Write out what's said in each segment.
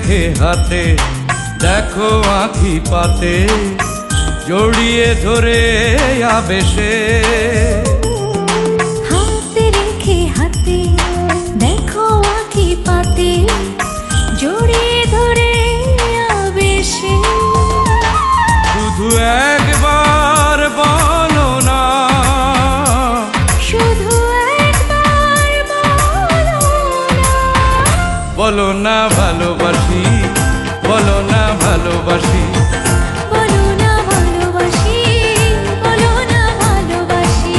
রেখে হাতে দেখো আঁখি পাতে জড়িয়ে ধরে আবেশে। হাতে রেখে হাতে দেখো আঁখি পাতে জড়িয়ে ধরে আবেশে। শুধু একবার বলো না, শুধু একবার বলো না, বলো না ভালোবাসি, বলো না ভালোবাসি, বলো না ভালোবাসি, বলো না ভালোবাসি।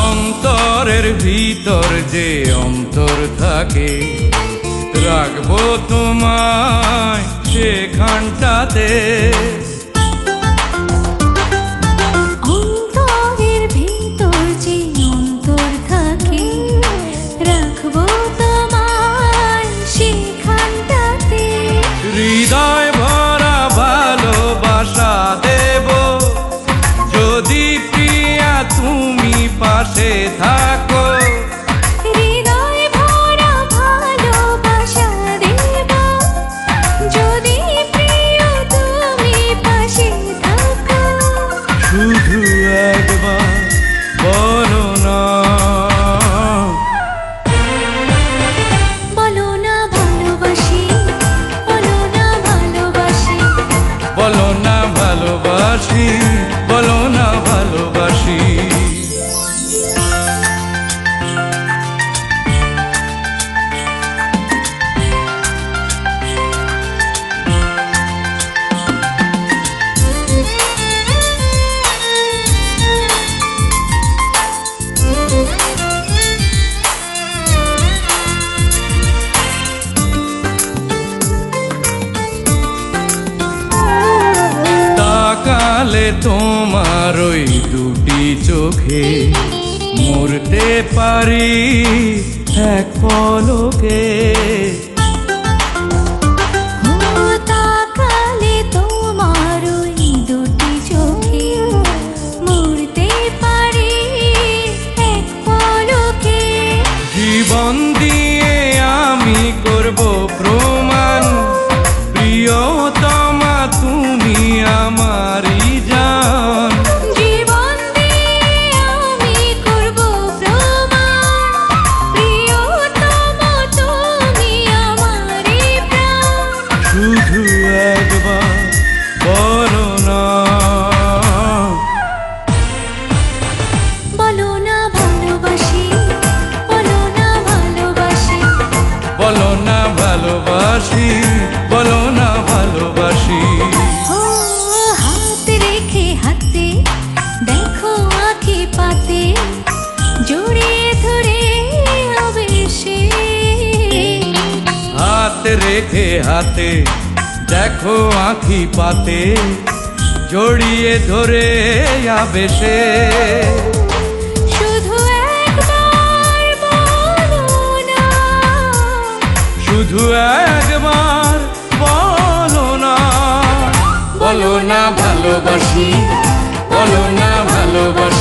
অন্তরের ভিতর যে অন্তর থাকে রাখবো তোমায় সেখানটাতে। অন্তরের ভিতর যে অন্তর থাকে রাখবো তোমায় সেখানটাতে। হৃদয় ভরা ভালোবাসা দেব যদি প্রিয়া তুমি পাশে থাকো। হৃদয় ভরা ভালোবাসা দেব যদি প্রিয় তুমি পাশে থাকো। শুধু একবার বলো না, বলো না ভালোবাসি, বলো না ভালোবাসি, বলো না ভালোবাসি, বলো না ভালোবাসি। তাকালে তোমার ওই দুটি চোখে মরতে পারি এক পলকে। ও তাকালে তোমার ওই দুটি চোখে মরতে পারি এক পলকে। জীবন দিয়ে আমি করব প্রমাণ প্রিয়তমা তুমি আমারই জান। জীবন দিয়ে আমি করব প্রমাণ প্রিয়তম তুমি আমারই প্রাণ। শুধু একবার বলো না, বলো না ভালোবাসি, বলো না ভালোবাসি, বলো না ভালোবাসি, বলো না ভালোবাসি। ও হাতে রেখে হাতে দেখো আঁখি পাতে জড়িয়ে ধরে আবেশে। হাত রেখে হাতে দেখো আঁখি পাতে জড়িয়ে ধরে আবেশে। শুধু একবার বলো না, শুধু একবার বলো না, বলো না ভালোবাসি, বলো না ভালোবাসি।